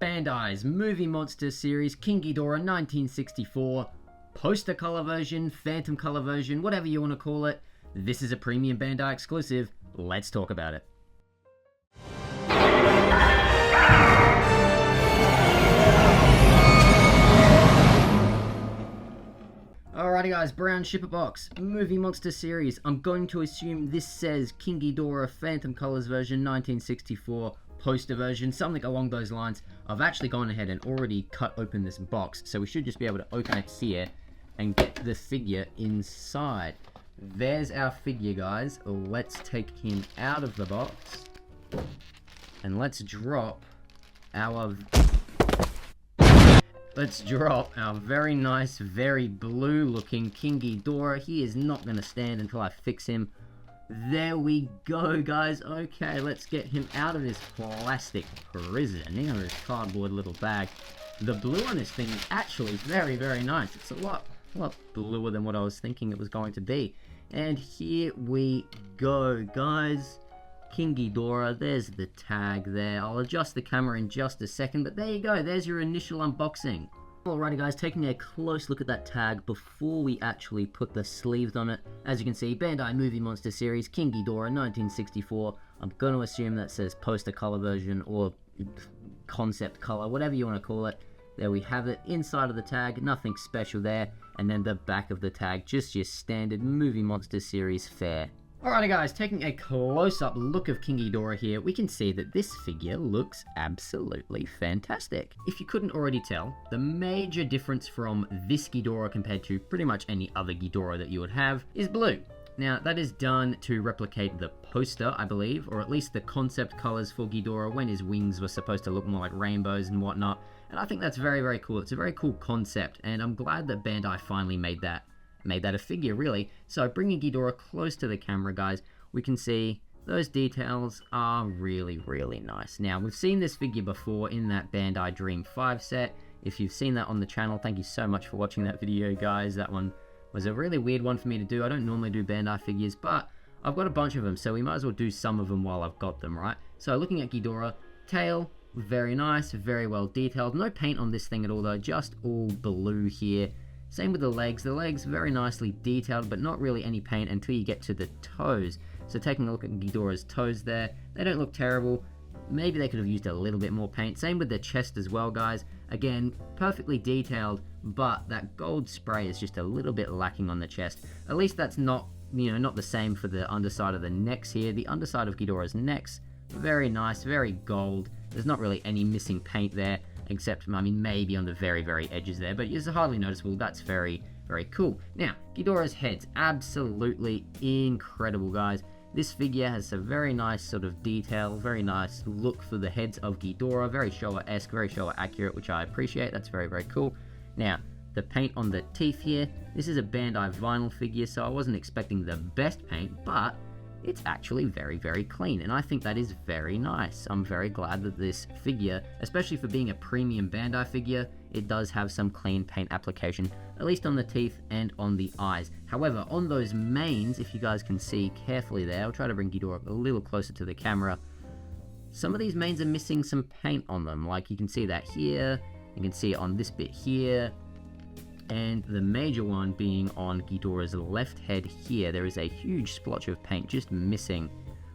Bandai's Movie Monster series, King Ghidorah 1964, poster color version, phantom color version, whatever you want to call it. This is a premium Bandai exclusive. Let's talk about it. Alrighty guys, brown shipper box, Movie Monster series. I'm going to assume this says King Ghidorah Phantom Colors version 1964 poster version, something along those lines. I've actually gone ahead and already cut open this box, so we should just be able to open it here and get the figure inside. There's our figure, guys. Let's take him out of the box and let's drop our very nice, very blue looking King Ghidorah. He is not going to stand until I fix him. There we go, guys. Okay, let's get him out of this plastic prison, out of this cardboard little bag. The blue on this thing is actually very, very nice. It's a lot bluer than what I was thinking it was going to be. And here we go, guys. King Ghidorah, there's the tag there. I'll adjust the camera in just a second, but there you go. There's your initial unboxing. Alrighty guys, taking a close look at that tag before we actually put the sleeves on it. As you can see, Bandai Movie Monster series, King Ghidorah 1964. I'm going to assume that says poster color version or concept color, whatever you want to call it. There we have it, inside of the tag, nothing special there. And then the back of the tag, just your standard Movie Monster series fare. Alrighty guys, taking a close-up look of King Ghidorah here, we can see that this figure looks absolutely fantastic. If you couldn't already tell, the major difference from this Ghidorah compared to pretty much any other Ghidorah that you would have is blue. Now, that is done to replicate the poster, I believe, or at least the concept colors for Ghidorah when his wings were supposed to look more like rainbows and whatnot. And I think that's very, very cool. It's a very cool concept, and I'm glad that Bandai finally made that a figure, really. So bringing Ghidorah close to the camera, guys, we can see those details are really, really nice. Now, we've seen this figure before in that Bandai Dream 5 set. If you've seen that on the channel, thank you so much for watching that video, guys. That one was a really weird one for me to do. I don't normally do Bandai figures, but I've got a bunch of them, so we might as well do some of them while I've got them, right? So looking at Ghidorah, tail, very nice, very well detailed. No paint on this thing at all, though, just all blue here. Same with the legs very nicely detailed, but not really any paint until you get to the toes. So taking a look at Ghidorah's toes there, they don't look terrible. Maybe they could have used a little bit more paint. Same with the chest as well, guys. Again, perfectly detailed, but that gold spray is just a little bit lacking on the chest. At least that's not, not the same for the underside of the necks here. The underside of Ghidorah's necks, very nice, very gold. There's not really any missing paint there, except, maybe on the very, very edges there, but it's hardly noticeable. That's very, very cool. Now, Ghidorah's head's absolutely incredible, guys. This figure has a very nice sort of detail, very nice look for the heads of Ghidorah, very Showa-esque, very Showa accurate, which I appreciate. That's very, very cool. Now, the paint on the teeth here, this is a Bandai vinyl figure, so I wasn't expecting the best paint, but it's actually very, very clean, and I think that is very nice. I'm very glad that this figure, especially for being a premium Bandai figure, it does have some clean paint application, at least on the teeth and on the eyes. However, on those manes, if you guys can see carefully there, I'll try to bring Ghidorah a little closer to the camera. Some of these manes are missing some paint on them, like you can see that here, you can see it on this bit here, and the major one being on Ghidorah's left head here. There is a huge splotch of paint just missing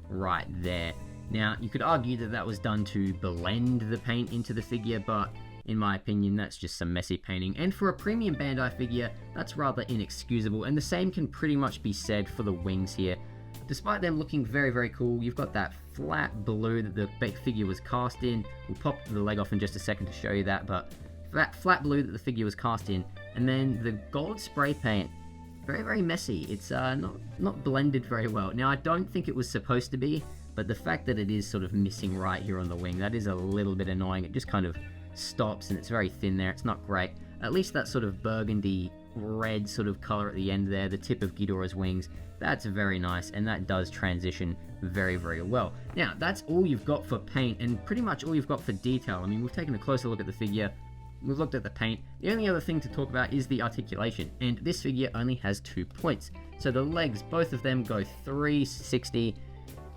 right there. Now, you could argue that that was done to blend the paint into the figure, but in my opinion, that's just some messy painting. And for a premium Bandai figure, that's rather inexcusable, and the same can pretty much be said for the wings here. Despite them looking very, very cool, you've got that flat blue that the figure was cast in. We'll pop the leg off in just a second to show you that, but that flat blue that the figure was cast in, and then the gold spray paint, very, very messy. It's not blended very well. Now, I don't think it was supposed to be, but the fact that it is sort of missing right here on the wing, that is a little bit annoying. It just kind of stops, and it's very thin there. It's not great. At least that sort of burgundy red sort of color at the end there, the tip of Ghidorah's wings, that's very nice, and that does transition very, very well. Now, that's all you've got for paint, and pretty much all you've got for detail. We've taken a closer look at the figure. We've looked at the paint. The only other thing to talk about is the articulation, and this figure only has 2 points. So the legs, both of them go 360,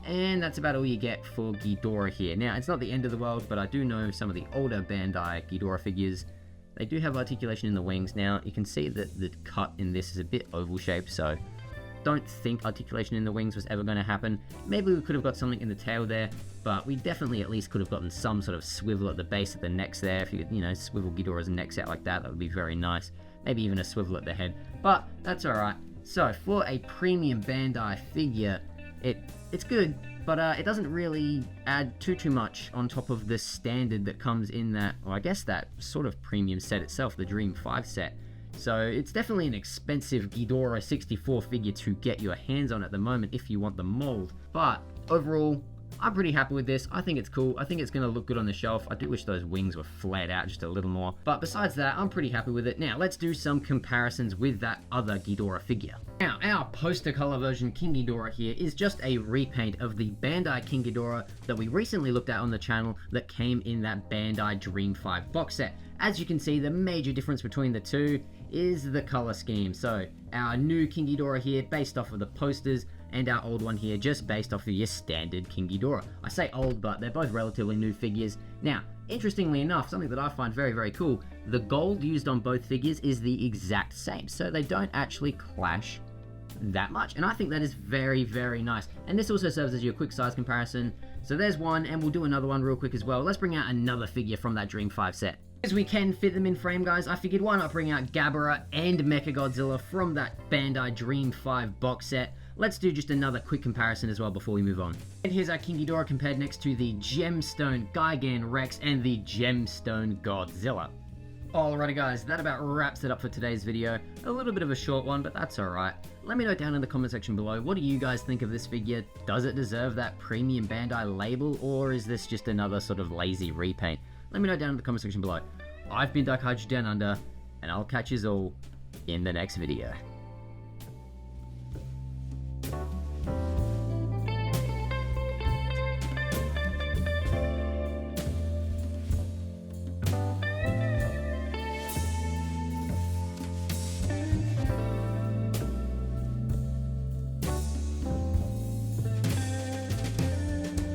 And that's about all you get for Ghidorah here. Now, it's not the end of the world, but I do know some of the older Bandai Ghidorah figures, they do have articulation in the wings. Now, you can see that the cut in this is a bit oval shaped, so don't think articulation in the wings was ever going to happen. Maybe we could have got something in the tail there, but we definitely at least could have gotten some sort of swivel at the base of the necks there. If you could, swivel Ghidorah's necks out like that, that would be very nice. Maybe even a swivel at the head, but that's alright. So, for a premium Bandai figure, it's good, but it doesn't really add too much on top of the standard that comes in that, well, I guess that sort of premium set itself, the Dream 5 set. So it's definitely an expensive Ghidorah 64 figure to get your hands on at the moment if you want the mold. But overall, I'm pretty happy with this. I think it's cool. I think it's going to look good on the shelf. I do wish those wings were flared out just a little more. But besides that, I'm pretty happy with it. Now, let's do some comparisons with that other Ghidorah figure. Now, our poster color version King Ghidorah here is just a repaint of the Bandai King Ghidorah that we recently looked at on the channel that came in that Bandai Dream 5 box set. As you can see, the major difference between the two is the color scheme. So, our new King Ghidorah here, based off of the posters, and our old one here, just based off of your standard King Ghidorah. I say old, but they're both relatively new figures. Now, interestingly enough, something that I find very, very cool, the gold used on both figures is the exact same, so they don't actually clash that much, and I think that is very, very nice. And this also serves as your quick size comparison. So there's one, and we'll do another one real quick as well. Let's bring out another figure from that Dream 5 set. As we can fit them in frame, guys, I figured why not bring out Ghidorah and Mechagodzilla from that Bandai Dream 5 box set. Let's do just another quick comparison as well before we move on. And here's our King Ghidorah compared next to the Gemstone Gigan Rex and the Gemstone Godzilla. Alrighty guys, that about wraps it up for today's video. A little bit of a short one, but that's alright. Let me know down in the comment section below, what do you guys think of this figure? Does it deserve that premium Bandai label, or is this just another sort of lazy repaint? Let me know down in the comment section below. I've been Timecards Down Under, and I'll catch you all in the next video.